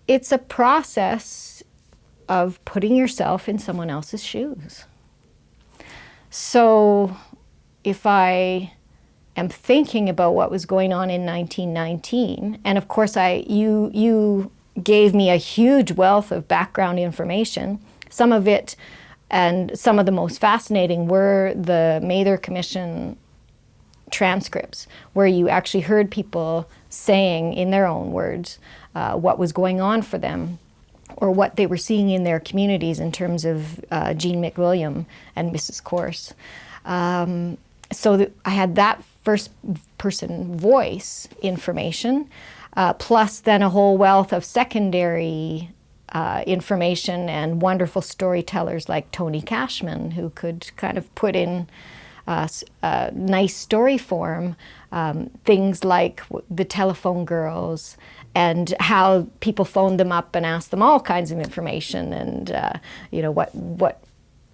it's a process of putting yourself in someone else's shoes. So if I am thinking about what was going on in 1919, and of course you gave me a huge wealth of background information. Some of it, and some of the most fascinating, were the Mather Commission transcripts, where you actually heard people saying in their own words what was going on for them, or what they were seeing in their communities in terms of Jean McWilliam and Mrs. Corse. So I had that first person voice information, plus then a whole wealth of secondary information and wonderful storytellers like Tony Cashman, who could kind of put in nice story form things like the telephone girls, and how people phoned them up and asked them all kinds of information, and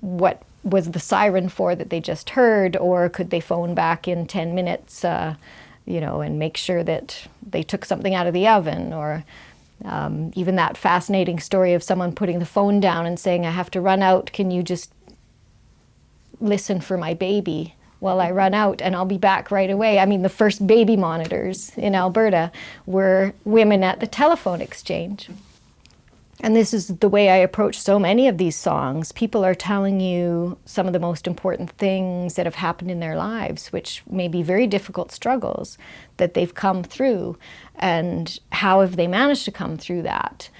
what was the siren for that they just heard, or could they phone back in 10 minutes, and make sure that they took something out of the oven, or even that fascinating story of someone putting the phone down and saying, I have to run out, can you just listen for my baby while I run out, and I'll be back right away. I mean, the first baby monitors in Alberta were women at the telephone exchange. And this is the way I approach so many of these songs. People are telling you some of the most important things that have happened in their lives, which may be very difficult struggles that they've come through, and how have they managed to come through that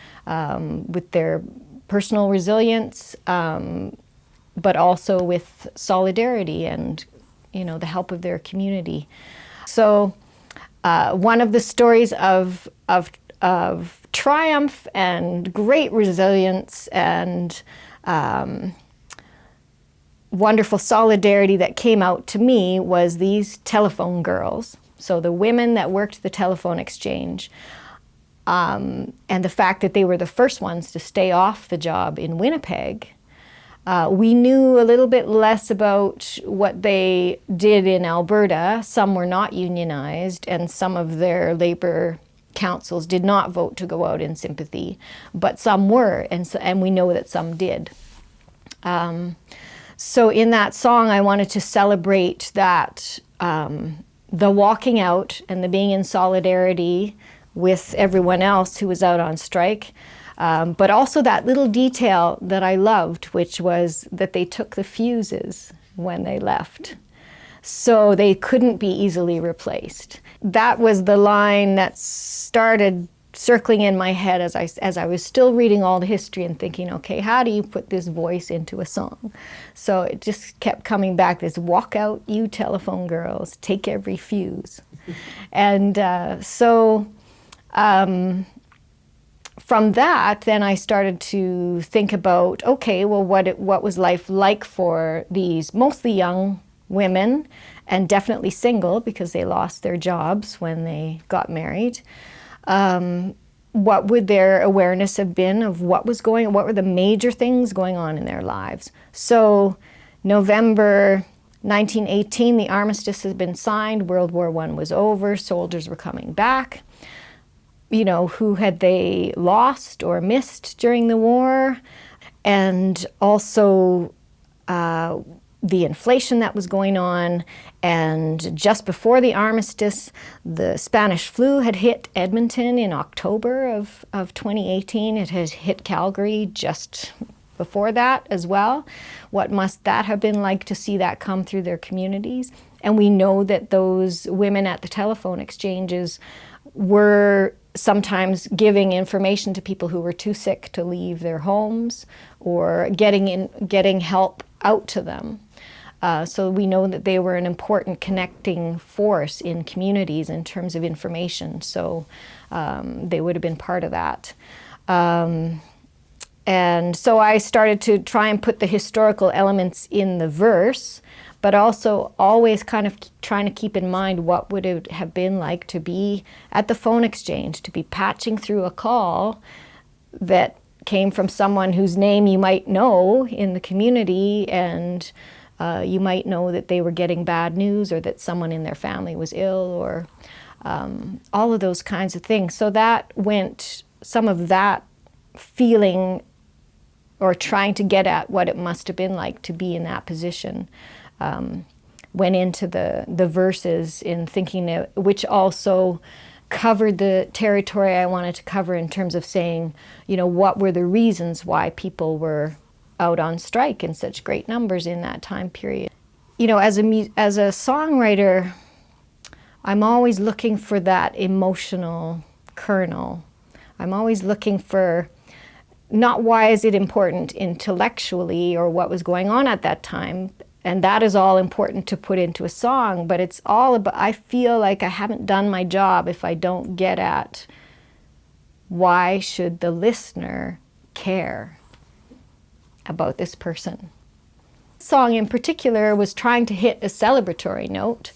with their personal resilience, but also with solidarity and the help of their community. So one of the stories of triumph and great resilience and wonderful solidarity that came out to me was these telephone girls. So the women that worked the telephone exchange, and the fact that they were the first ones to stay off the job in Winnipeg. We knew a little bit less about what they did in Alberta. Some were not unionized, and some of their councils did not vote to go out in sympathy, but some were, and we know that some did. So in that song, I wanted to celebrate that, the walking out and the being in solidarity with everyone else who was out on strike, but also that little detail that I loved, which was that they took the fuses when they left, so they couldn't be easily replaced. That was the line that started circling in my head as I was still reading all the history and thinking, okay, how do you put this voice into a song? So it just kept coming back, this walk out, you telephone girls, take every fuse. And from that, then I started to think about, okay, well, what was life like for these mostly young women, and definitely single because they lost their jobs when they got married. What would their awareness have been of what were the major things going on in their lives? So November 1918, the armistice had been signed, World War I was over, soldiers were coming back. Who had they lost or missed during the war? And also the inflation that was going on. And just before the armistice, the Spanish flu had hit Edmonton in October of 2018. It had hit Calgary just before that as well. What must that have been like to see that come through their communities? And we know that those women at the telephone exchanges were sometimes giving information to people who were too sick to leave their homes, or getting help out to them. So we know that they were an important connecting force in communities in terms of information. So they would have been part of that. And so I started to try and put the historical elements in the verse, but also always kind of trying to keep in mind what would it have been like to be at the phone exchange, to be patching through a call that came from someone whose name you might know in the community, and you might know that they were getting bad news, or that someone in their family was ill, or all of those kinds of things. So that went some of that feeling, or trying to get at what it must have been like to be in that position, went into the verses in thinking which also covered the territory I wanted to cover in terms of saying, you know, what were the reasons why people were out on strike in such great numbers in that time period. You know, as a songwriter, I'm always looking for that emotional kernel. I'm always looking for, not why is it important intellectually or what was going on at that time, and that is all important to put into a song, but it's all about, I feel like I haven't done my job if I don't get at why should the listener care about this person. This song in particular was trying to hit a celebratory note,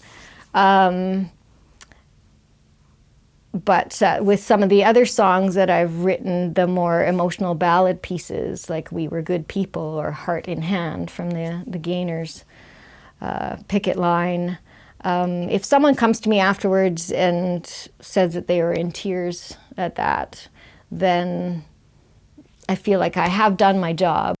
but with some of the other songs that I've written, the more emotional ballad pieces, like We Were Good People or Heart in Hand from the Gainers picket line, if someone comes to me afterwards and says that they were in tears at that, then I feel like I have done my job.